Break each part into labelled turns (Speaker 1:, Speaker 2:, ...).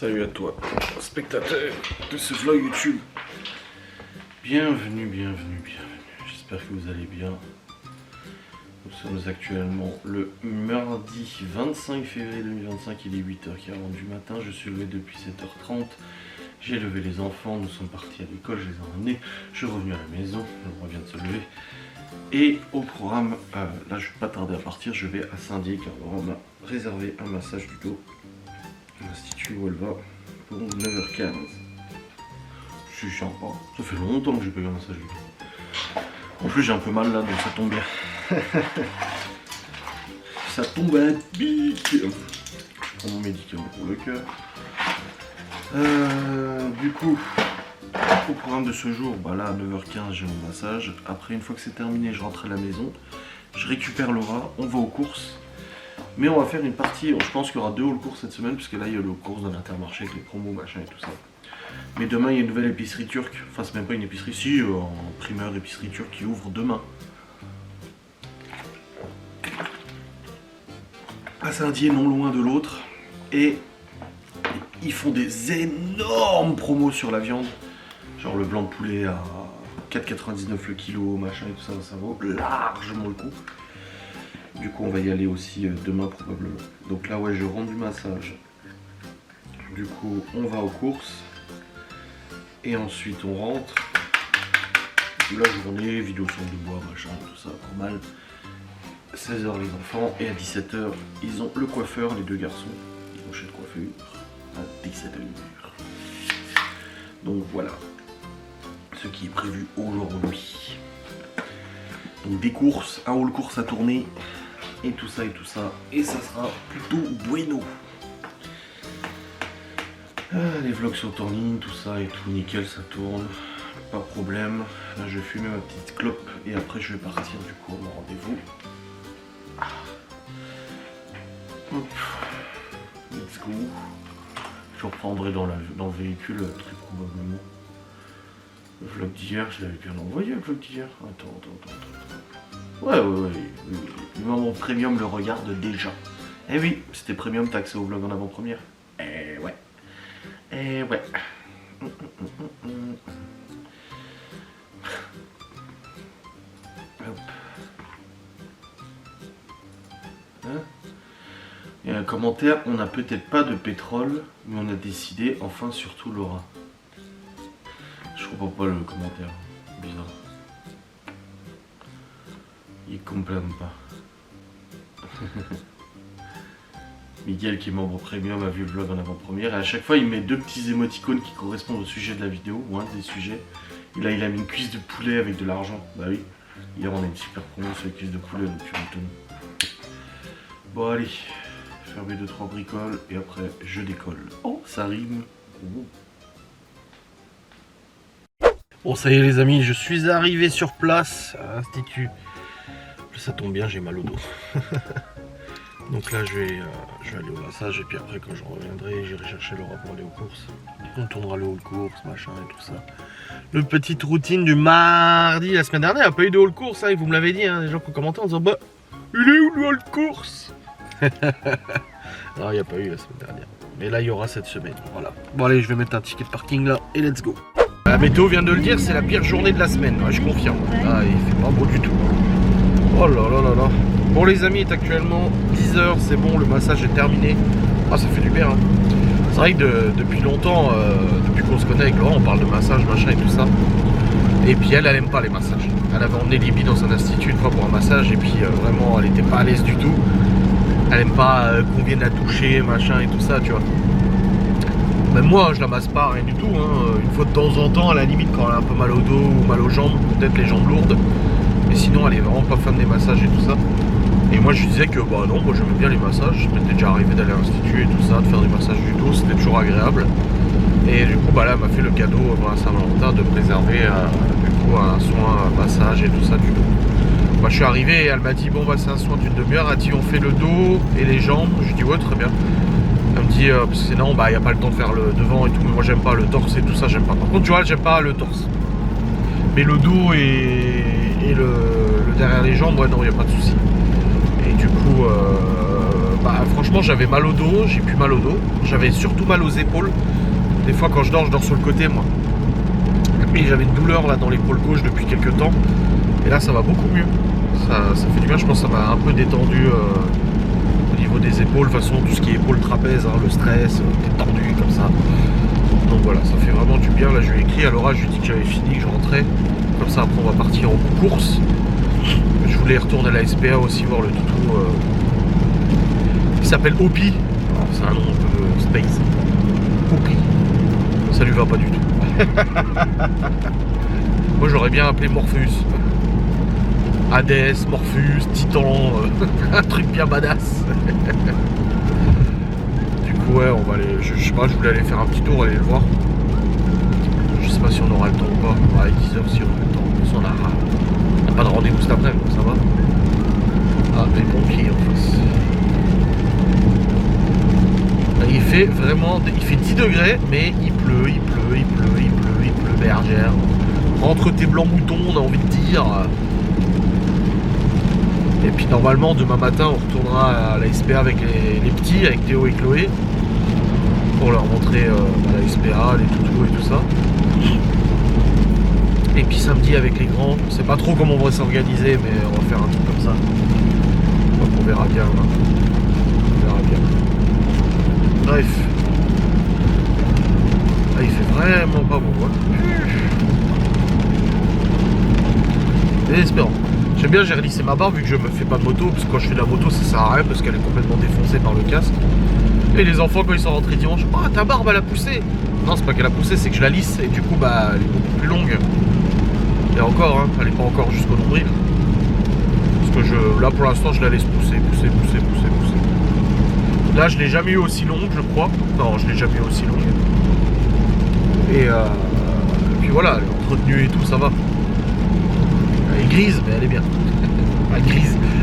Speaker 1: Salut à toi, spectateur de ce vlog YouTube. Bienvenue. J'espère que vous allez bien. Nous sommes actuellement le mardi 25 février 2025. Il est 8h40 du matin. Je suis levé depuis 7h30. J'ai levé les enfants. Nous sommes partis à l'école. Je les ai emmenés. Je suis revenu à la maison. Le roi vient de se lever. Et au programme, là je ne vais pas tarder à partir. Je vais à Saint-Dié car on m'a réservé un massage du dos. L'Institut où elle va pour 9h15. Je suis chiant, hein. Ça fait longtemps que j'ai pas eu un massage du dos. En plus j'ai un peu mal là, donc ça tombe bien. Ça tombe à pic. Je prends mon médicament pour le cœur. Du coup, au programme de ce jour, bah là à 9h15 j'ai mon massage. Après, une fois que c'est terminé, je rentre à la maison. Je récupère Laura, on va aux courses. Mais on va faire une partie, je pense qu'il y aura 2 hauls courses cette semaine, puisque là il y a le course dans l'Intermarché avec les promos, machin et tout ça. Mais demain il y a une nouvelle épicerie turque, enfin c'est même pas une épicerie, si, en primeur épicerie turque qui ouvre demain. À Saint-Dié, non loin de l'autre. Et ils font des énormes promos sur la viande. Genre le blanc de poulet à 4,99 le kilo, machin et tout ça, ça vaut largement le coup. Du coup on va y aller aussi demain probablement. Donc là ouais je rentre du massage. Du coup on va aux courses. Et ensuite on rentre. La journée, vidéo son de bois, machin, tout ça, normal. 16h les enfants et à 17h ils ont le coiffeur, les 2 garçons. Ils vont chez le coiffeur à 17h. Donc voilà ce qui est prévu aujourd'hui. Donc des courses, un haul course à tourner. Et tout ça, et ça sera plutôt bueno. Les vlogs sont en ligne, tout ça et tout, nickel, ça tourne, pas de problème. Là je vais fumer ma petite clope et après je vais partir du coup à mon rendez-vous. Hop, let's go. Je reprendrai dans le véhicule très probablement. Le vlog d'hier, je l'avais bien envoyé le vlog d'hier. Attends. Ouais. Le moment premium le regarde déjà. Eh oui, c'était premium, t'as accès au vlog en avant-première. Eh ouais. Hop. Hein? Il y a un commentaire, on n'a peut-être pas de pétrole, mais on a décidé, enfin surtout Laura. Je comprends pas le commentaire, bizarre. Ils comprennent pas. Miguel qui est membre premium a vu le vlog en avant-première et à chaque fois il met 2 petits émoticônes qui correspondent au sujet de la vidéo ou un des sujets. Et là il a mis une cuisse de poulet avec de l'argent. Bah oui, hier on a une super promo sur les cuisses de poulet donc tu m'étonnes. Bon allez, faire mes 2-3 bricoles et après je décolle. Oh ça rime. Oh. Bon ça y est les amis, je suis arrivé sur place à l'Institut. Ça tombe bien, j'ai mal au dos. Donc là je vais aller au massage et puis après quand je reviendrai j'irai chercher Laura pour aller aux courses. On tournera le hall course, machin et tout ça. Le petite routine du mardi. La semaine dernière il n'y a pas eu de hall course, hein, vous me l'avez dit, hein, les gens qui ont commenté en disant bah il est où le hall course. Non il n'y a pas eu la semaine dernière. Mais là il y aura cette semaine. Voilà. Bon allez je vais mettre un ticket de parking là et let's go. La météo vient de le dire, c'est la pire journée de la semaine, ouais, je confirme. Ah il fait pas beau du tout. Oh là là là là. Bon les amis, il est actuellement 10h, c'est bon, le massage est terminé. Ah ça fait du bien hein. C'est vrai que depuis longtemps, depuis qu'on se connaît avec Laura, on parle de massage, machin et tout ça. Et puis elle aime pas les massages. Elle avait emmené Libby dans un institut une fois pour un massage et puis vraiment elle était pas à l'aise du tout. Elle aime pas qu'on vienne la toucher, machin et tout ça, tu vois. Même moi je la masse pas, rien du tout hein. Une fois de temps en temps à la limite quand elle a un peu mal au dos ou mal aux jambes, peut-être les jambes lourdes. Mais sinon elle est vraiment pas fan des massages et tout ça. Et moi je disais que bah non, moi j'aimais bien les massages. J'étais déjà arrivé d'aller à l'institut et tout ça, de faire des massages du dos, c'était toujours agréable. Et du coup bah là elle m'a fait le cadeau pour la Saint-Valentin de préserver du coup un soin, un massage et tout ça du dos. Moi je suis arrivé et elle m'a dit bon bah c'est un soin d'une demi-heure, elle dit on fait le dos et les jambes. Je dis ouais très bien. Elle me dit parce que sinon bah y a pas le temps de faire le devant et tout, mais moi j'aime pas le torse et tout ça, j'aime pas. Par contre tu vois j'aime pas le torse. Mais le dos et le derrière les jambes, ouais non y a pas de souci. Et du coup Bah franchement j'avais mal au dos, j'ai plus mal au dos. J'avais surtout mal aux épaules. Des fois quand je dors sur le côté moi. Et j'avais une douleur là dans l'épaule gauche depuis quelques temps. Et là ça va beaucoup mieux. Ça fait du bien, je pense que ça m'a un peu détendu au niveau des épaules. De toute façon tout ce qui est épaule trapèze, hein, le stress, t'es tendu comme ça. Donc voilà, ça fait vraiment du bien. Là je lui ai écrit à Laura, je lui ai dit que j'avais fini, que je rentrais. Comme ça après on va partir en course. Je voulais retourner à la SPA aussi voir le toutou qui s'appelle Hopi. C'est un nom un peu space. Hopi. Ça lui va pas du tout. Moi j'aurais bien appelé Morpheus. Hades, Morpheus, Titan, un truc bien badass. Du coup ouais, on va aller. Je sais pas, je voulais aller faire un petit tour, aller le voir. Je sais pas si on aura le temps ou pas. Ouais, 10h si on aura le temps. De toute façon, on n'a pas de rendez-vous cet après-midi, donc ça va. Ah, les pompiers en face. Il fait vraiment, il fait 10 degrés, mais il pleut, bergère. Rentre tes blancs moutons, on a envie de dire. Et puis normalement, demain matin, on retournera à la SPA avec les petits, avec Théo et Chloé, pour leur montrer la SPA, les toutous et tout ça. Et puis samedi avec les grands, on sait pas trop comment on va s'organiser, mais on va faire un truc comme ça. Donc on verra bien. Hein. On verra bien. Bref. Ah, il fait vraiment pas bon. Hein. Désespérant. J'aime bien, j'ai relissé ma barre vu que je me fais pas de moto, parce que quand je fais de la moto ça sert à rien parce qu'elle est complètement défoncée par le casque. Et les enfants quand ils sont rentrés dimanche, ah ta barbe elle a poussé. Non c'est pas qu'elle a poussé, c'est que je la lisse et du coup bah elle est beaucoup plus longue. Et encore, hein, elle est pas encore jusqu'au nombril. Parce que là pour l'instant je la laisse pousser. Là je l'ai jamais eu aussi longue je crois. Non je l'ai jamais eu aussi longue. Et puis voilà, elle est entretenue et tout, ça va. Elle est grise mais elle est bien.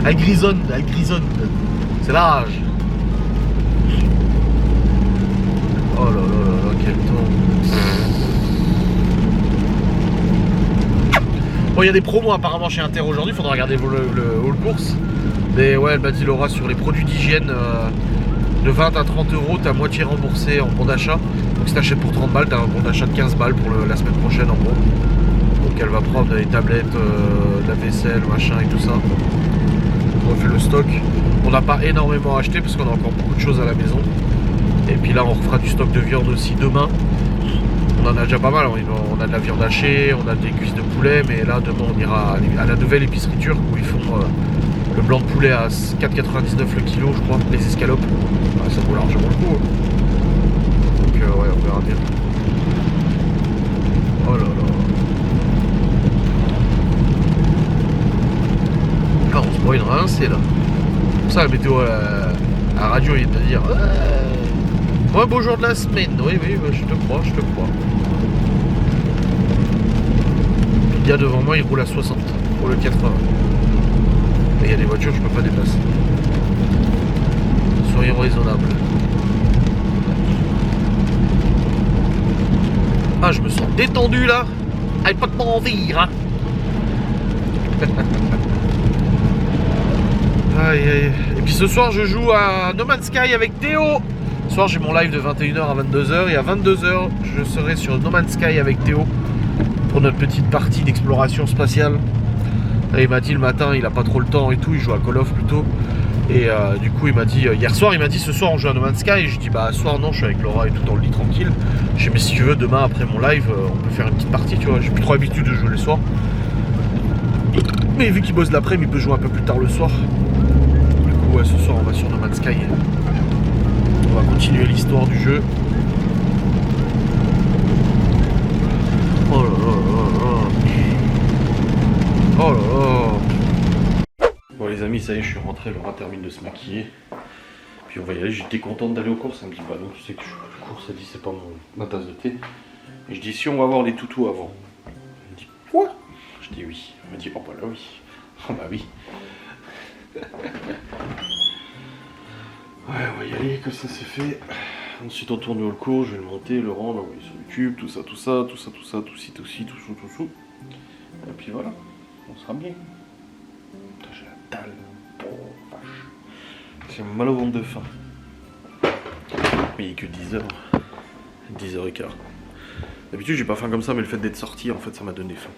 Speaker 1: Elle grisonne. C'est l'âge. Oh là là là, quel temps. Bon, il y a des promos apparemment chez Inter aujourd'hui, il faudra regarder le hall course. Mais ouais, elle m'a dit Laura, sur les produits d'hygiène de 20 à 30 euros, t'as moitié remboursé en bon d'achat. Donc si t'achètes pour 30 balles, t'as un bon d'achat de 15 balles pour la semaine prochaine en gros. Donc elle va prendre des tablettes, de la vaisselle, machin et tout ça. On refait le stock. On n'a pas énormément acheté parce qu'on a encore beaucoup de choses à la maison. Et puis là on refera du stock de viande aussi demain. On en a déjà pas mal, on a de la viande hachée, on a des cuisses de poulet, mais là demain on ira à la nouvelle épicerie turque où ils font le blanc de poulet à 4,99 le kilo je crois, les escalopes. Ah, ça vaut largement le coup. Hein. Donc ouais, on verra bien. Oh là là. Ah, on se prend une rincée là. Pour ça la météo à la radio il est à dire ouais, beau jour de la semaine. Oui, je te crois. Il y a devant moi, il roule à 60 pour le 80. Et il y a des voitures que je peux pas dépasser. Soyons raisonnables. Ah, je me sens détendu là. Ah, pas de m'envie, hein. Aïe. Et puis ce soir, je joue à No Man's Sky avec Théo. Ce soir, j'ai mon live de 21h à 22h. Et à 22h, je serai sur No Man's Sky avec Théo pour notre petite partie d'exploration spatiale. Et il m'a dit le matin, il a pas trop le temps et tout, il joue à Call of plutôt. Et du coup, il m'a dit hier soir, il m'a dit ce soir on joue à No Man's Sky. Et je dis bah ce soir non, je suis avec Laura et tout dans le lit tranquille. Je dis mais si tu veux, demain après mon live, on peut faire une petite partie, tu vois. J'ai plus trop l'habitude de jouer le soir. Mais vu qu'il bosse l'après-midi, il peut jouer un peu plus tard le soir. Du coup, ouais, ce soir on va sur No Man's Sky. On va continuer l'histoire du jeu. Oh là là. Oh là là. Bon les amis, ça y est, je suis rentré, Laura termine de se maquiller. Puis on va y aller, j'étais contente d'aller aux courses. Elle me dit bah non, tu sais que je suis aux courses, elle dit c'est pas ma tasse de thé. Et je dis si on va voir les toutous avant. Elle me dit quoi? Je dis oui. Elle me dit oh bah là oui. Oh bah oui. Ouais, on va y aller, comme ça c'est fait. Ensuite on tourne au cours, je vais le monter, le rendre, l'envoyer sur YouTube, tout ça, tout ci. Et puis voilà, on sera bien. Putain, j'ai la dalle. Oh vache. J'ai mal au ventre de faim. Mais il est que 10h. 10h15. D'habitude j'ai pas faim comme ça, mais le fait d'être sorti en fait ça m'a donné faim.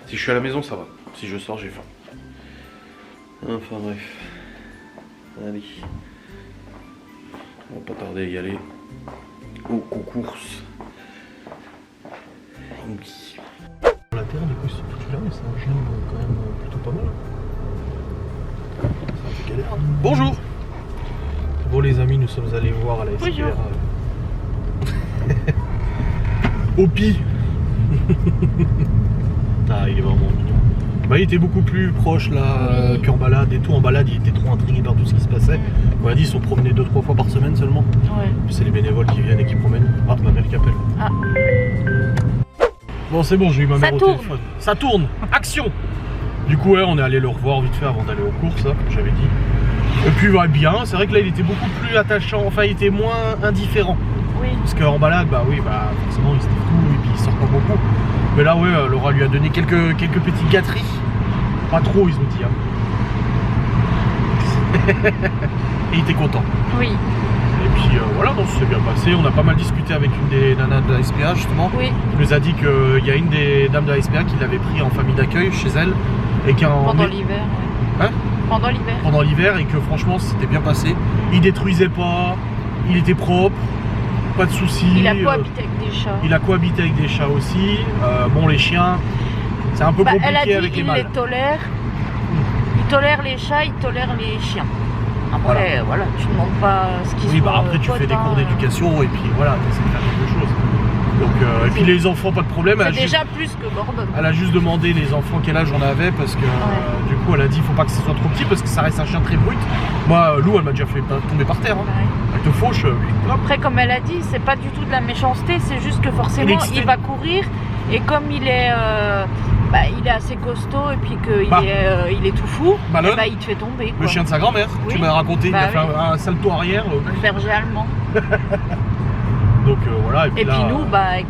Speaker 1: Si je suis à la maison ça va. Si je sors j'ai faim. Enfin bref. Allez. On va pas tarder à y aller. Aux courses. Oui. La terre du coup ils sont foutus là, mais c'est un gym quand même plutôt pas mal. C'est un peu galère. Bonjour. Bon les amis, nous sommes allés voir à la SPR. Opi. Ah il est vraiment mignon. Bah il était beaucoup plus proche là qu'en balade et tout. En balade il était trop intrigué par tout ce qui se passait. On a dit ils sont promenés 2-3 fois par semaine seulement.
Speaker 2: Ouais.
Speaker 1: C'est les bénévoles qui viennent et qui promènent. Ah ma mère qui appelle.
Speaker 2: Ah.
Speaker 1: Bon c'est bon, j'ai eu ma mère au
Speaker 2: tourne.
Speaker 1: téléphone. Ça tourne. Action. Du coup ouais on est allé le revoir vite fait avant d'aller aux courses, hein, j'avais dit. Et puis ouais, bien, c'est vrai que là il était beaucoup plus attachant, enfin il était moins indifférent.
Speaker 2: Oui.
Speaker 1: Parce qu'en balade, bah oui, bah forcément il se trouve et puis il sort pas beaucoup. Mais là ouais, Laura lui a donné quelques petites gâteries. Pas trop ils ont dit. Hein. Et il était content.
Speaker 2: Oui.
Speaker 1: Et puis voilà, donc ça s'est bien passé. On a pas mal discuté avec une des nanas de la SPA justement.
Speaker 2: Oui.
Speaker 1: Qui nous a dit qu'il y a une des dames de la SPA qui l'avait pris en famille d'accueil chez elle. Et
Speaker 2: Pendant l'hiver.
Speaker 1: Hein?
Speaker 2: Pendant l'hiver.
Speaker 1: Pendant l'hiver et que franchement c'était bien passé. Il détruisait pas, il était propre, pas de soucis.
Speaker 2: Il a cohabité avec des chats.
Speaker 1: Il a cohabité avec des chats aussi. Bon les chiens, c'est un peu compliqué
Speaker 2: elle a dit
Speaker 1: avec les
Speaker 2: il
Speaker 1: mâles.
Speaker 2: les tolère. Il tolère les chats, il tolère les chiens. Après, voilà, tu ne demandes pas ce qu'ils sont.
Speaker 1: Oui, bah après tu fais des cours d'éducation et puis voilà, tu essaies de faire quelque chose. Donc, et puis les enfants, pas de problème.
Speaker 2: C'est déjà plus que Gordon.
Speaker 1: Elle a juste demandé les enfants quel âge on avait parce que du coup elle a dit il faut pas que ce soit trop petit parce que ça reste un chien très brut. Moi Lou elle m'a déjà fait tomber par terre. Hein.
Speaker 2: Ouais.
Speaker 1: Elle te fauche.
Speaker 2: Après comme elle a dit, c'est pas du tout de la méchanceté, c'est juste que forcément il va courir et comme il est assez costaud et puis qu'il il est tout fou, il te fait tomber. Quoi.
Speaker 1: Le chien de sa grand-mère,
Speaker 2: oui.
Speaker 1: Tu m'as raconté, il a fait un salto arrière.
Speaker 2: Le berger allemand.
Speaker 1: Donc voilà.
Speaker 2: Et puis nous, avec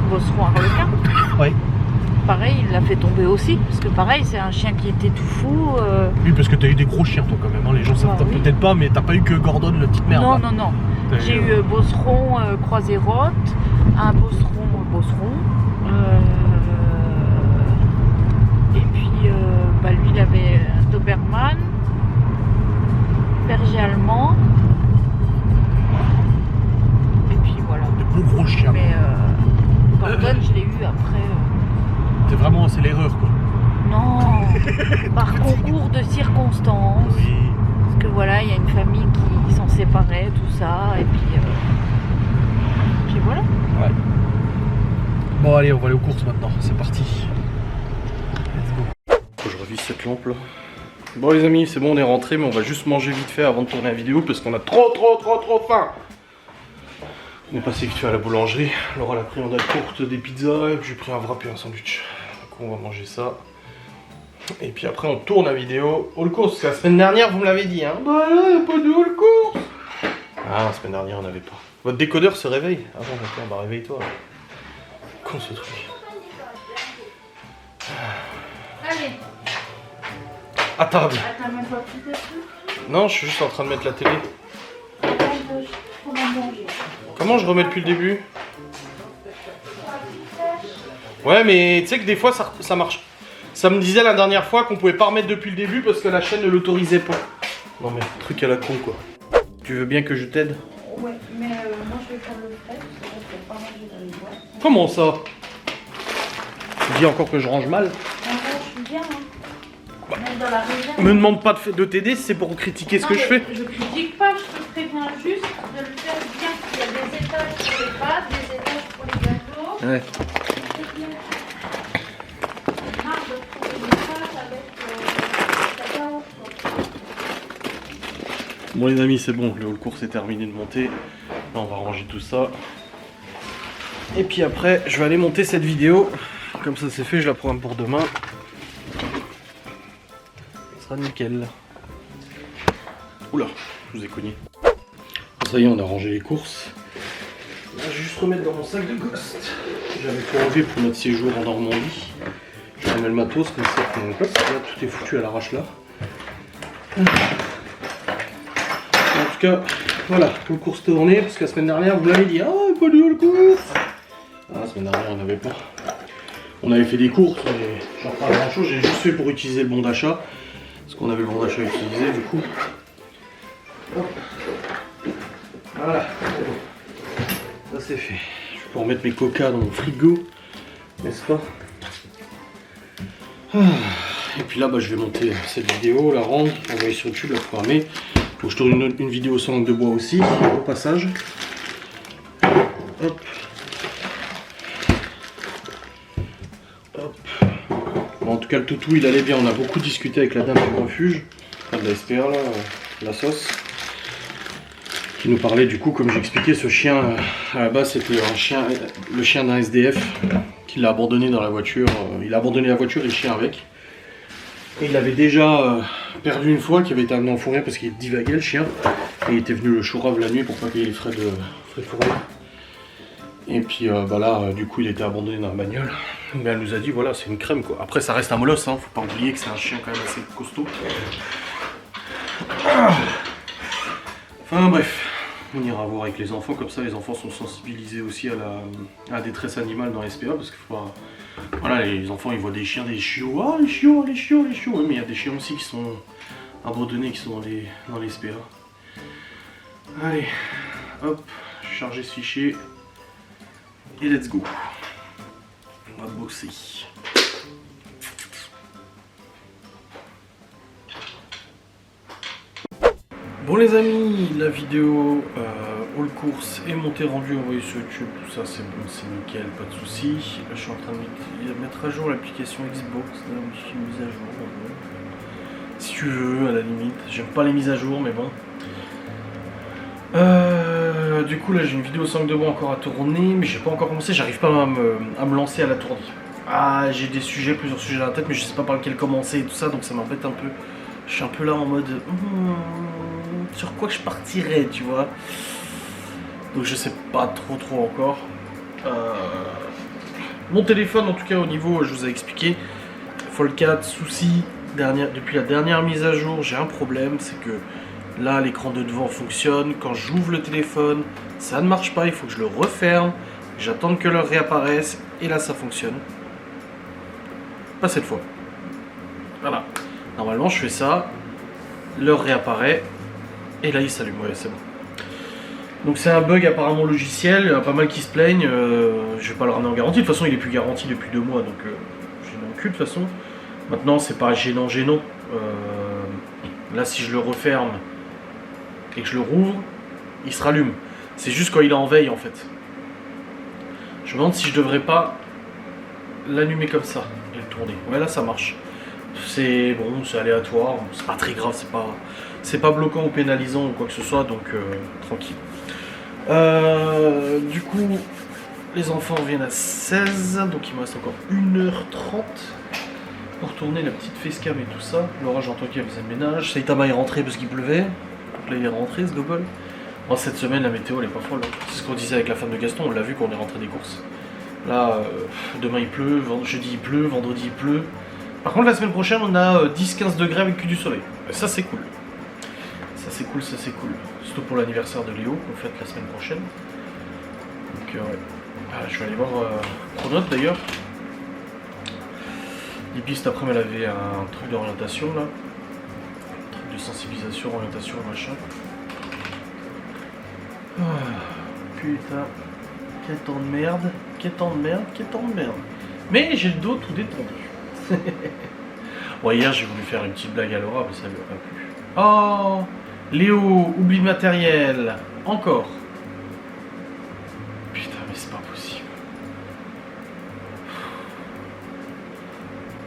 Speaker 2: Bosseron à requin.
Speaker 1: Oui.
Speaker 2: Pareil, il l'a fait tomber aussi. Parce que pareil, c'est un chien qui était tout fou.
Speaker 1: Oui, parce que t'as eu des gros chiens toi quand même. Hein. Les gens savent peut-être pas, mais t'as pas eu que Gordon, le petite merde.
Speaker 2: Non, non, non. J'ai eu Bosseron croisé-rotte, un Bosseron. Et puis lui, il avait un Doberman, berger allemand.
Speaker 1: Gros chien.
Speaker 2: Mais Gordon, je l'ai eu après.
Speaker 1: C'est l'erreur quoi.
Speaker 2: Non, par concours de circonstances.
Speaker 1: Oui.
Speaker 2: Parce que voilà, il y a une famille qui s'en séparait, tout ça, et puis voilà.
Speaker 1: Ouais. Bon allez, on va aller aux courses maintenant. C'est parti. Let's go. Faut que je revise cette lampe là. Bon les amis, c'est bon, on est rentré, mais on va juste manger vite fait avant de tourner la vidéo parce qu'on a trop faim. On est passé vite fait à la boulangerie. Laura a pris en dalle courte des pizzas et puis j'ai pris un wrap et un sandwich. Donc on va manger ça. Et puis après on tourne la vidéo all course. La semaine dernière vous me l'avez dit hein. Bah là y'a pas de all course. Ah la semaine dernière on n'avait pas. Votre décodeur se réveille. Ah bon d'accord, bah réveille-toi. Con ce truc.
Speaker 2: Allez.
Speaker 1: À table.
Speaker 2: T'as même pas pris tes trucs ?
Speaker 1: Non, je suis juste en train de mettre la télé. Comment je remets depuis le début? Ouais, mais tu sais que des fois ça marche. Ça me disait la dernière fois qu'on pouvait pas remettre depuis le début parce que la chaîne ne l'autorisait pas. Non mais truc à la con quoi. Tu veux bien que je t'aide?
Speaker 2: Ouais, mais moi je vais prendre le frais parce que je vais pas manger dans les boîtes.
Speaker 1: Comment ça? Tu dis encore que je range mal?
Speaker 2: Non, je suis bien. Hein. Même dans la réserve.
Speaker 1: Me demande pas de t'aider si c'est pour critiquer ce que je fais.
Speaker 2: Je critique pas, je te préviens juste de le faire bien. Il y a des étages pour les pâtes, des étages pour les gâteaux.
Speaker 1: Ouais.
Speaker 2: Marre de trouver des pâtes avec cacao.
Speaker 1: Bon les amis, c'est bon, le haul course est terminé de monter. Là on va ranger tout ça. Et puis après, je vais aller monter cette vidéo. Comme ça c'est fait, je la programme pour demain. Ça sera nickel. Oula, je vous ai cogné. Ça y est, on a rangé les courses. Là, je vais juste remettre dans mon sac de Ghost. J'avais tout enlevé pour notre séjour en Normandie. Je remets le matos comme ça, là, tout est foutu à l'arrache là. cas, voilà, le course tournée, parce que la semaine dernière, vous l'avez dit, ah, pas du le course. Ah, la semaine dernière, on n'avait pas. On avait fait des courses, mais genre pas grand chose, j'ai juste fait pour utiliser le bon d'achat. Parce qu'on avait le bon d'achat utilisé, du coup. Hop. Voilà, c'est bon. Ça c'est fait. Je peux remettre mes coca dans mon frigo, n'est-ce pas? Et puis là, bah, je vais monter cette vidéo, la rendre, l'envoyer sur YouTube, la programmer. Faut que je tourne une vidéo sans langue de bois aussi, au passage. Hop. Hop. Bon, en tout cas, le toutou, il allait bien. On a beaucoup discuté avec la dame du refuge, de la SPA, là, la sauce, qui nous parlait du coup, comme j'expliquais, ce chien, à la base, c'était un chien, le chien d'un SDF, qui l'a abandonné dans la voiture. Il a abandonné la voiture et le chien avec. Et il avait déjà perdu une fois, qui avait été amené en fourrière parce qu'il divaguait le chien. Et il était venu le chourave la nuit pour pas payer les frais de fourrière. Et puis bah là, du coup, il était abandonné dans la bagnole. Mais elle nous a dit, voilà, c'est une crème quoi. Après, ça reste un molosse, hein. Faut pas oublier que c'est un chien quand même assez costaud. Enfin bref, on ira voir avec les enfants, comme ça les enfants sont sensibilisés aussi à la détresse animale dans les SPA, parce que voilà, les enfants ils voient des chiens, des chiots, ah les chiots, les chiots, les chiots, mais il y a des chiens aussi qui sont abandonnés, qui sont dans les SPA. Allez, hop, charger ce fichier, et let's go. On va bosser. Bon les amis, la vidéo all course est montée, rendue, envoyée sur YouTube, tout ça c'est bon, c'est nickel, pas de soucis. Là je suis en train de mettre à jour l'application Xbox, de modifier une mise à jour. Si tu veux, à la limite, j'aime pas les mises à jour mais bon. Du coup là j'ai une vidéo 5 de bois encore à tourner, mais j'ai pas encore commencé, j'arrive pas à me lancer à la tournée. Ah, j'ai des sujets, plusieurs sujets dans la tête, mais je sais pas par lequel commencer et tout ça, donc ça m'embête un peu. Je suis un peu là en mode sur quoi je partirais, tu vois. Donc je sais pas trop encore. Mon téléphone en tout cas au niveau, je vous ai expliqué, Fold4, souci, depuis la dernière mise à jour, j'ai un problème, c'est que là l'écran de devant fonctionne, quand j'ouvre le téléphone, ça ne marche pas, il faut que je le referme, j'attends que l'heure réapparaisse, et là ça fonctionne. Pas cette fois. Voilà. Normalement je fais ça, l'heure réapparaît, et là il s'allume, ouais c'est bon. Donc c'est un bug apparemment logiciel, il y en a pas mal qui se plaignent, je vais pas le ramener en garantie, de toute façon il est plus garanti depuis 2 mois, donc je n'en cul de toute façon. Maintenant c'est pas gênant, là si je le referme et que je le rouvre, il se rallume. C'est juste quand il est en veille en fait. Je me demande si je devrais pas l'allumer comme ça et le tourner. Ouais là ça marche. C'est bon, c'est aléatoire, c'est pas très grave, c'est pas bloquant ou pénalisant ou quoi que ce soit, donc tranquille. Du coup, les enfants viennent à 16, donc il me reste encore 1h30 pour tourner la petite facecam et tout ça. Laura, j'entends qu'il faisait le ménage. Saitama est rentré parce qu'il pleuvait, donc là il est rentré ce gobel. Bon, cette semaine la météo elle est pas folle, hein. C'est ce qu'on disait avec la femme de Gaston, on l'a vu quand on est rentré des courses. Là, demain il pleut, jeudi il pleut, vendredi il pleut. Par contre la semaine prochaine on a 10-15 degrés avec que du soleil. Et ça c'est cool. Ça c'est cool, ça c'est cool. Surtout pour l'anniversaire de Léo qu'on fête la semaine prochaine. Donc ouais. Ah, je vais aller voir Pronote d'ailleurs. Libby cet après-midi elle avait un truc d'orientation là. Un truc de sensibilisation, orientation, machin. Ah, putain. Quel temps de merde. Quel temps de merde. Quel temps de merde. Mais j'ai le dos tout détendu. Bon, hier j'ai voulu faire une petite blague à Laura, mais ça lui a pas plu. Oh, Léo, oublie le matériel. Encore. Putain, mais c'est pas possible.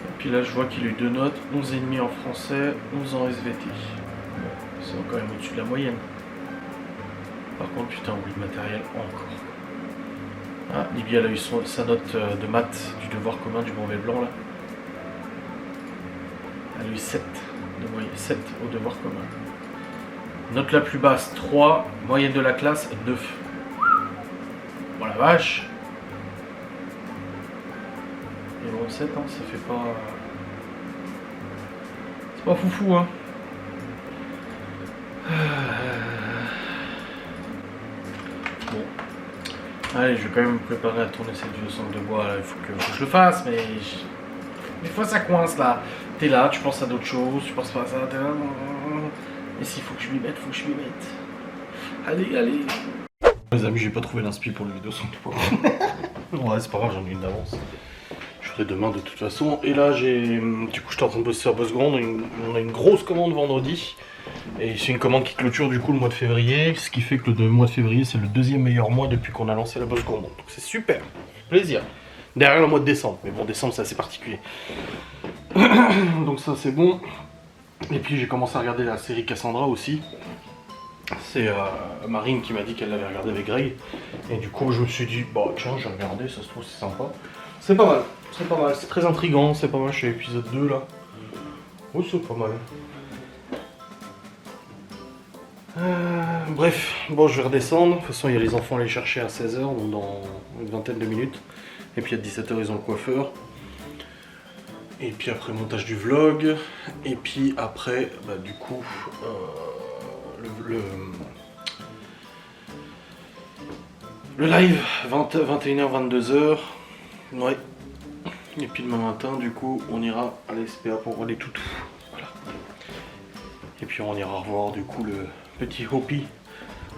Speaker 1: Et puis là, je vois qu'il a eu 2 notes, 11,5 en français, 11 en SVT. Bon, c'est quand même au-dessus de la moyenne. Par contre, putain, oublie le matériel encore. Ah, Libby, elle a eu sa note de maths du devoir commun du brevet blanc là. Elle a eu 7 de moyenne, 7 au devoir commun. Note la plus basse 3, moyenne de la classe 9. Bon la vache. Et bon 7 hein, ça fait pas. C'est pas foufou hein. Allez, je vais quand même me préparer à tourner cette vidéo sans de bois, là. Il faut que je le fasse, mais... Des fois ça coince là. T'es là, tu penses à d'autres choses, tu penses pas à ça, t'es là... Et s'il faut que je m'y mette, faut que je m'y mette. Allez, allez. Les amis, j'ai pas trouvé l'inspi pour la vidéo sans de bois. Ouais, c'est pas grave, j'en ai une d'avance. Je ferai demain de toute façon. Et là, du coup, j'étais en train de bosser sur BuzzGround. On a une grosse commande vendredi. Et c'est une commande qui clôture du coup le mois de février. Ce qui fait que le mois de février, c'est le deuxième meilleur mois depuis qu'on a lancé la BuzzGround. Donc c'est super. Plaisir. Derrière le mois de décembre. Mais bon, décembre, c'est assez particulier. Donc ça, c'est bon. Et puis, j'ai commencé à regarder la série Cassandra aussi. C'est Marine qui m'a dit qu'elle l'avait regardé avec Greg. Et du coup, je me suis dit, bah tiens, j'ai regardé, ça se trouve, c'est sympa. C'est pas mal, c'est pas mal, c'est très intriguant, c'est pas mal, je suis à l'épisode 2 là. Oui, c'est pas mal. Bref, bon, je vais redescendre. De toute façon, il y a les enfants à aller chercher à 16h, donc dans une vingtaine de minutes. Et puis à 17h, ils ont le coiffeur. Et puis après, montage du vlog. Et puis après, bah, du coup, le live, 21h, 22h. Ouais. Et puis demain matin, du coup, on ira à la SPA pour voir les toutous. Voilà. Et puis on ira revoir, du coup, le petit Hopi.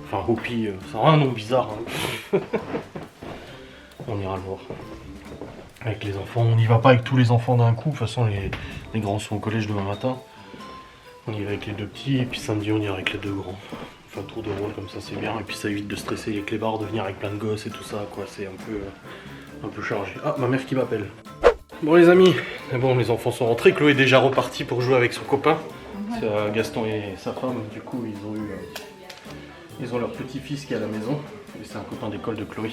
Speaker 1: Enfin, Hopi, ça a un nom bizarre. Hein. On ira le voir. Avec les enfants. On n'y va pas avec tous les enfants d'un coup. De toute façon, les grands sont au collège demain matin. On y va avec les deux petits. Et puis samedi, on ira avec les deux grands. Enfin, tour de rôle comme ça, c'est bien. Et puis ça évite de stresser les clébards, de venir avec plein de gosses et tout ça, quoi. C'est un peu chargé. Ah, ma mère qui m'appelle. Bon les amis, bon les enfants sont rentrés, Chloé est déjà repartie pour jouer avec son copain. C'est Gaston et sa femme, du coup ils ont leur petit-fils qui est à la maison. Et c'est un copain d'école de Chloé.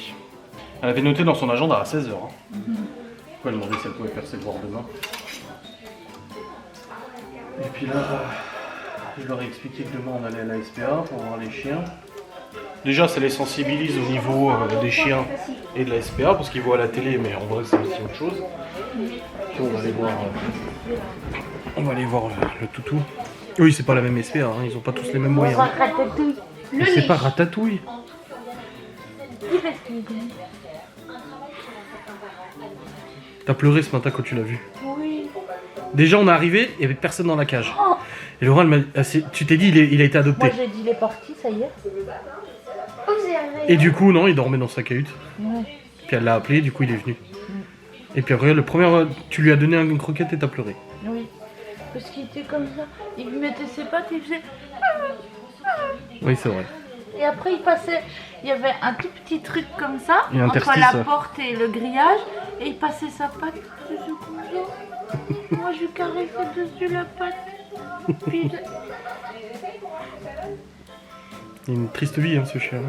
Speaker 1: Elle avait noté dans son agenda à 16h. Hein. Elle demandait si elle pouvait faire ses devoirs demain. Et puis là, je leur ai expliqué que demain on allait à la SPA pour voir les chiens. Déjà, ça les sensibilise au niveau des chiens et de la SPA, parce qu'ils voient à la télé, mais en vrai, c'est aussi autre chose. Puis on va aller voir, le toutou. Oui, c'est pas la même SPA, hein, ils ont pas tous les mêmes moyens. Mais c'est pas Ratatouille. T'as pleuré ce matin quand tu l'as vu? Oui. Déjà, on est arrivé, il y avait personne dans la cage. Oh. Et Laura, tu t'es dit, il a été adopté.
Speaker 2: Moi, j'ai dit, il est parti, ça y est.
Speaker 1: Et du coup, non, il dormait dans sa cahute. Ouais. Puis elle l'a appelé, du coup, il est venu. Et puis après, tu lui as donné une croquette et t'as pleuré.
Speaker 2: Oui, parce qu'il était comme ça. Il mettait ses pattes et il faisait...
Speaker 1: Oui, c'est vrai.
Speaker 2: Et après, il y avait un tout petit truc comme ça, entre la porte et le grillage. Et il passait sa patte dessus comme ça. Moi, je lui caressais dessus la patte. Puis...
Speaker 1: Il a une triste vie, hein, ce chien.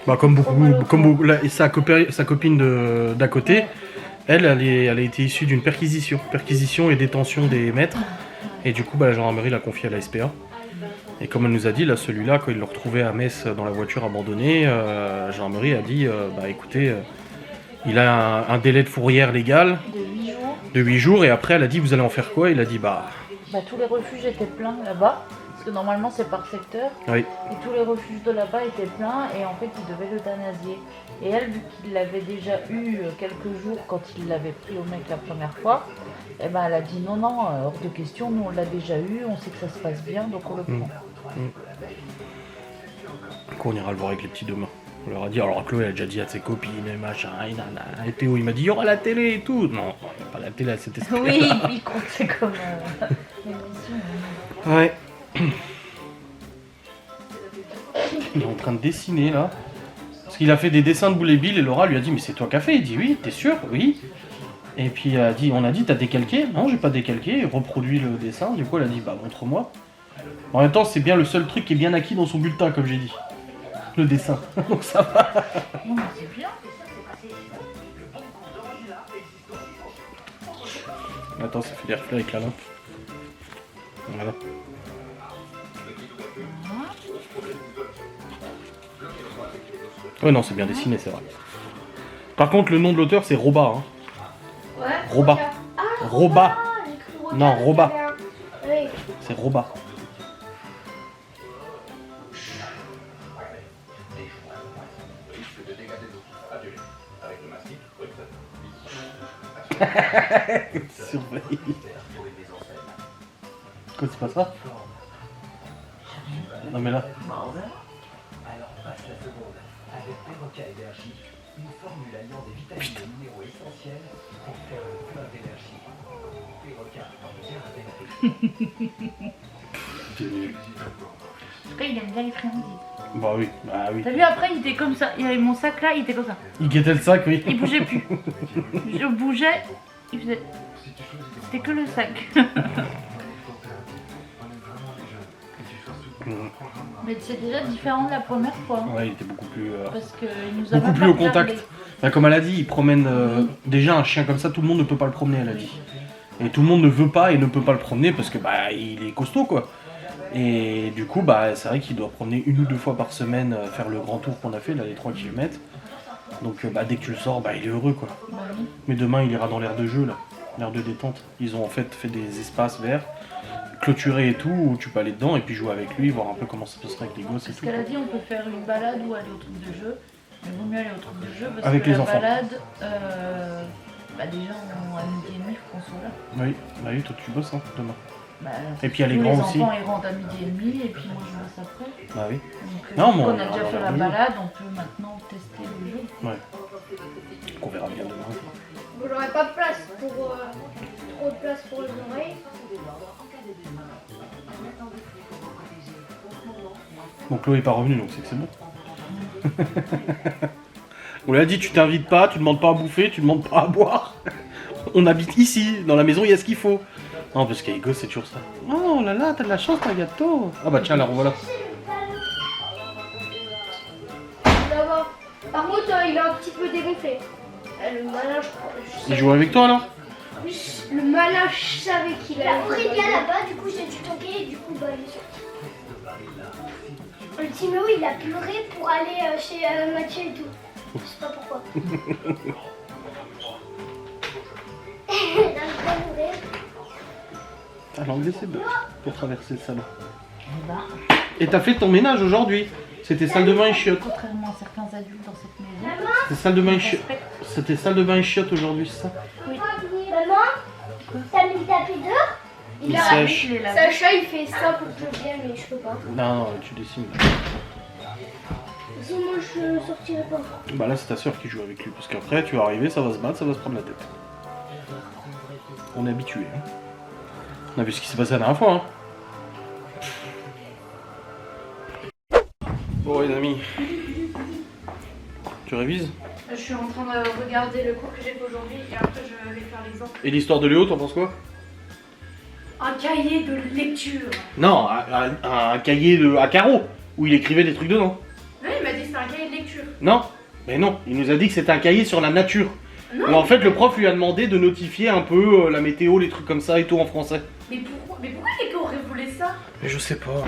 Speaker 1: Bah, comme beaucoup, sa copine d'à côté, elle a été issue d'une perquisition et détention des maîtres. Et du coup, bah, la gendarmerie l'a confié à la SPA. Et comme elle nous a dit, là, celui-là, quand il le retrouvait à Metz dans la voiture abandonnée, la gendarmerie a dit, bah écoutez, il a un délai de fourrière légal de 8 jours. Et après, elle a dit, vous allez en faire quoi? Il a dit, bah tous les refuges étaient pleins là-bas. Parce que normalement c'est par secteur, oui. Et tous les refuges de là-bas étaient pleins et en fait il devait l'euthanasier. Et elle, vu qu'il l'avait déjà eu quelques jours quand il l'avait pris au mec la première fois, eh ben, elle a dit non, hors de question, nous on l'a déjà eu, on sait que ça se passe bien, donc on le prend. Donc on ira le voir avec les petits demain. On leur a dit, alors Chloé a déjà dit à ses copines et machin, et Théo il m'a dit, il y aura la télé et tout. Non, il n'y a pas la télé à cette espèce.
Speaker 2: Oui, il comptait comme l'émission.
Speaker 1: Ouais. Il est en train de dessiner là. Parce qu'il a fait des dessins de Boulet Bill et Laura lui a dit, mais c'est toi qui as fait? Il dit oui, t'es sûr? Oui. Et puis on a dit, t'as décalqué? Non, j'ai pas décalqué. Il reproduit le dessin. Du coup elle a dit, bah montre-moi. En même temps, c'est bien le seul truc qui est bien acquis dans son bulletin, comme j'ai dit. Le dessin. Donc ça va.
Speaker 2: C'est bien.
Speaker 1: Attends, ça fait des reflets avec la lampe. Voilà. Ouais, non, c'est bien dessiné, c'est vrai. Par contre, le nom de l'auteur, c'est Roba. Hein.
Speaker 3: Ouais.
Speaker 1: Roba.
Speaker 3: Ah,
Speaker 1: Roba. Non, Roba.
Speaker 3: Oui.
Speaker 1: C'est Roba. Surveille. Quoi, c'est pas ça? Non mais là.
Speaker 4: Alors passe la seconde. Avec Perroca Énergie, une formule alliant des vitamines et minéraux essentiels pour faire le plein d'énergie.
Speaker 2: En tout cas, il aime bien les friandises.
Speaker 1: Bah oui, bah oui.
Speaker 2: T'as vu, après, il était comme ça. Il y avait mon sac là, il était comme ça.
Speaker 1: Il guettait le sac, oui.
Speaker 2: Il bougeait plus. Je bougeais, il faisait. C'était que le sac. Mais c'est déjà différent de la première fois.
Speaker 1: Ouais, il était beaucoup plus.
Speaker 2: Parce qu'il nous a
Speaker 1: beaucoup plus au contact. Bah, comme elle a dit, il promène. Déjà, un chien comme ça, tout le monde ne peut pas le promener, elle a dit. Et tout le monde ne veut pas et ne peut pas le promener parce que bah il est costaud quoi. Et du coup, bah c'est vrai qu'il doit promener 1 ou 2 fois par semaine, faire le grand tour qu'on a fait, là, les 3 km. Donc bah dès que tu le sors, bah il est heureux quoi.
Speaker 2: Bah, oui.
Speaker 1: Mais demain, il ira dans l'aire de jeu là, l'aire de détente. Ils ont en fait des espaces verts, clôturés et tout, où tu peux aller dedans et puis jouer avec lui, voir un peu comment ça se passe avec les gosses et
Speaker 2: Parce
Speaker 1: tout.
Speaker 2: qu'elle a dit, on peut faire une balade ou aller au truc de jeu. Il vaut mieux aller au truc de jeu parce
Speaker 1: Avec
Speaker 2: que
Speaker 1: les
Speaker 2: la
Speaker 1: enfants.
Speaker 2: balade, bah déjà à 12h30, il faut qu'on soit là.
Speaker 1: Oui, bah oui, toi tu bosses hein, demain.
Speaker 2: Bah,
Speaker 1: Et puis il y a les
Speaker 2: tous
Speaker 1: grands aussi.
Speaker 2: Les enfants ils rentrent à 12h30 et puis moi je bosse après.
Speaker 1: Bah oui.
Speaker 2: Donc,
Speaker 1: Non,
Speaker 2: vu
Speaker 1: mais
Speaker 2: qu'on
Speaker 1: on
Speaker 2: a déjà
Speaker 1: va
Speaker 2: fait la
Speaker 1: mieux.
Speaker 2: balade, on peut maintenant tester le jeu.
Speaker 1: Ouais. Qu'on verra bien demain.
Speaker 3: Bon, j'aurais pas de place pour trop de place pour les oreilles.
Speaker 1: Bon, Chloé est pas revenue donc c'est que c'est bon. On lui a dit tu t'invites pas, tu demandes pas à bouffer, tu demandes pas à boire. On habite ici, dans la maison il y a ce qu'il faut. Non parce qu'avec gosses c'est toujours ça. Oh là là, t'as de la chance, t'as un gâteau. Ah bah tiens, la revoilà.
Speaker 3: D'abord. Par contre, il est un petit peu dégonflé. Le malin, je crois.
Speaker 1: Il joue avec toi alors?
Speaker 3: Le malin, je savais qu'il allait.
Speaker 5: La Aurélia là-bas, du coup j'ai dû toquer et du coup bah il est sorti. Le Timéo il a pleuré pour aller chez Mathieu et tout. Je sais pas pourquoi. Il a pleuré.
Speaker 1: Ah, l'anglais c'est bien pour traverser le salon.
Speaker 2: Et bah,
Speaker 1: Et t'as fait ton ménage aujourd'hui? C'était salle de bain et chiottes.
Speaker 2: contrairement à certains adultes dans cette maison,
Speaker 1: C'était salle de bain et
Speaker 2: on
Speaker 1: chiottes.
Speaker 2: respecte.
Speaker 1: C'était salle de bain et chiottes aujourd'hui, c'est ça?
Speaker 5: Maman, t'as mis le tapis dehors?
Speaker 1: Il
Speaker 2: a
Speaker 1: sèche.
Speaker 2: mis les laves.
Speaker 3: Sacha, il fait ça pour que je vienne, mais je peux pas.
Speaker 1: Non, non, tu dessines.
Speaker 3: Si moi, je sortirai pas.
Speaker 1: Bah là c'est ta soeur qui joue avec lui, parce qu'après tu vas arriver, ça va se battre, ça va se prendre la tête. On est habitué. Hein. On a vu ce qui s'est passé la dernière fois. Hein. Bon les amis, tu révises?
Speaker 2: Je suis en train de regarder le cours que j'ai fait aujourd'hui et après je vais faire l'exemple.
Speaker 1: Et l'histoire de Léo, t'en penses quoi?
Speaker 2: Un cahier de lecture.
Speaker 1: Non, un cahier à carreaux, où il écrivait des trucs dedans.
Speaker 2: Oui, il m'a dit que c'était un cahier de lecture.
Speaker 1: Non, mais non, il nous a dit que c'était un cahier sur la nature.
Speaker 2: Non,
Speaker 1: Où en fait le prof lui a demandé de notifier un peu la météo, les trucs comme ça et tout en français.
Speaker 2: mais pourquoi les gars auraient voulu ça?
Speaker 1: Mais je sais pas.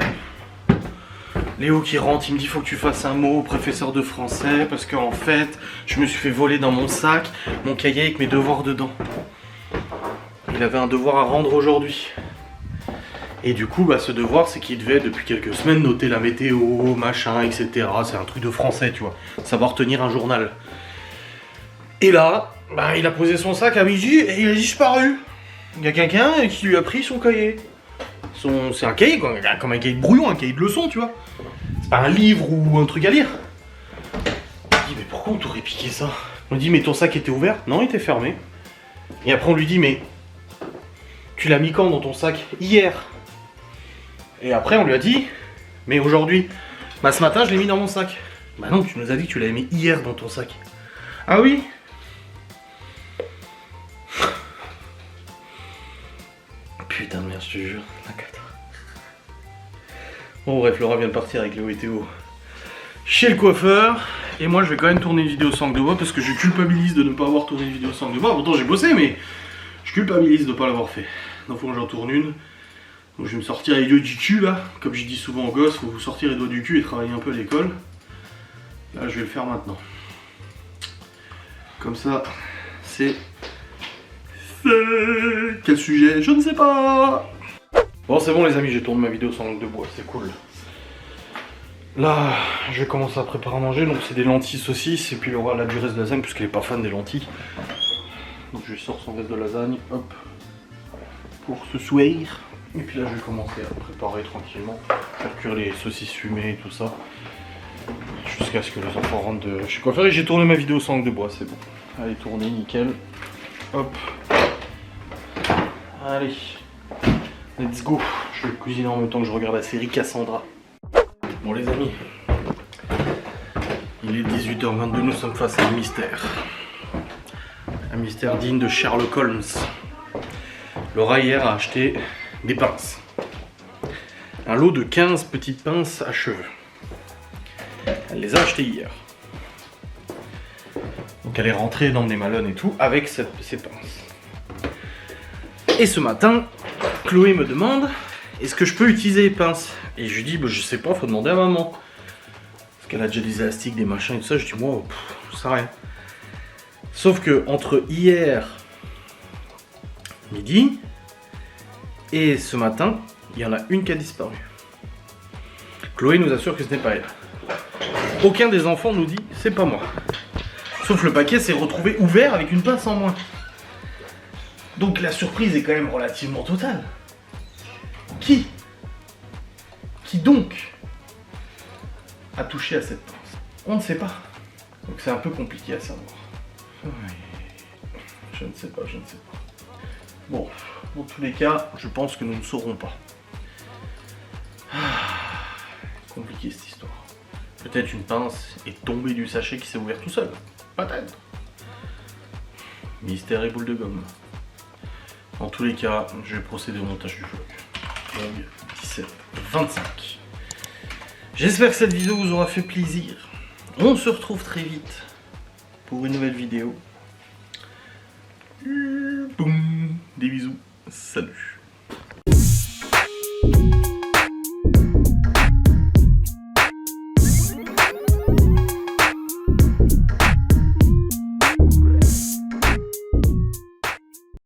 Speaker 1: Léo qui rentre, il me dit faut que tu fasses un mot au professeur de français parce qu'en fait, je me suis fait voler dans mon sac mon cahier avec mes devoirs dedans. Il avait un devoir à rendre aujourd'hui. Et du coup, bah, ce devoir, c'est qu'il devait depuis quelques semaines noter la météo, machin, etc. C'est un truc de français, tu vois. Savoir tenir un journal. Et là, bah, il a posé son sac à midi et il a disparu. Il y a quelqu'un qui lui a pris son cahier. C'est un cahier, quoi, comme un cahier de brouillon, un cahier de leçons, tu vois. C'est pas un livre ou un truc à lire. On lui dit, mais pourquoi on t'aurait piqué ça? On lui dit, mais ton sac était ouvert? Non, il était fermé. Et après, on lui dit, mais tu l'as mis quand dans ton sac? Hier. Et après, on lui a dit, mais aujourd'hui? Bah, ce matin, je l'ai mis dans mon sac. Bah non, tu nous as dit que tu l'avais mis hier dans ton sac. Ah oui? Putain de merde, je te jure, la cata. Bon bref, Laura vient de partir avec Léo et Théo chez le coiffeur. Et moi je vais quand même tourner une vidéo sans langue de bois parce que je culpabilise de ne pas avoir tourné une vidéo sans langue de bois. Pourtant j'ai bossé mais je culpabilise de ne pas l'avoir fait. Donc faut que j'en tourne une. Donc je vais me sortir les doigts du cul là. Comme je dis souvent aux gosses, faut vous sortir les doigts du cul et travailler un peu à l'école. Là je vais le faire maintenant. Comme ça, c'est... Quel sujet? Je ne sais pas. Bon c'est bon les amis, j'ai tourné ma vidéo sans langue de bois, c'est cool. Là, je vais commencer à préparer à manger. Donc c'est des lentilles saucisses et puis Laura elle a du reste de lasagne puisqu'elle est pas fan des lentilles. Donc je lui sors son reste de lasagne, hop, pour ce soir. Et puis là je vais commencer à préparer tranquillement, faire cuire les saucisses fumées et tout ça. Jusqu'à ce que les enfants rentrent de chez coiffeur. Et j'ai tourné ma vidéo sans langue de bois, c'est bon. Allez, tournez, nickel. Hop. Allez. Let's go. Je vais cuisiner en même temps que je regarde la série Cassandra. Bon les amis. Il est 18h22, nous sommes face à un mystère. Un mystère digne de Sherlock Holmes. Laura hier a acheté des pinces. Un lot de 15 petites pinces à cheveux. Elle les a achetées hier. Donc elle est rentrée dans des malone et tout avec ces pinces. Et ce matin, Chloé me demande est-ce que je peux utiliser les pinces? Et je lui dis bah, je sais pas, faut demander à maman. Parce qu'elle a déjà des élastiques, des machins et tout ça. Je dis moi, je sais rien. Sauf que entre hier midi et ce matin, il y en a une qui a disparu. Chloé nous assure que ce n'est pas elle. Aucun des enfants nous dit c'est pas moi. Sauf le paquet s'est retrouvé ouvert avec une pince en moins. Donc la surprise est quand même relativement totale. Qui donc a touché à cette pince? On ne sait pas. Donc c'est un peu compliqué à savoir. Je ne sais pas. Bon, dans tous les cas, je pense que nous ne saurons pas. Compliqué cette histoire. Peut-être une pince est tombée du sachet qui s'est ouvert tout seul. Peut-être. Mystère et boule de gomme. Dans tous les cas, je vais procéder au montage du vlog. Vlog 17-25. J'espère que cette vidéo vous aura fait plaisir. On se retrouve très vite pour une nouvelle vidéo. Boum. Des bisous. Salut.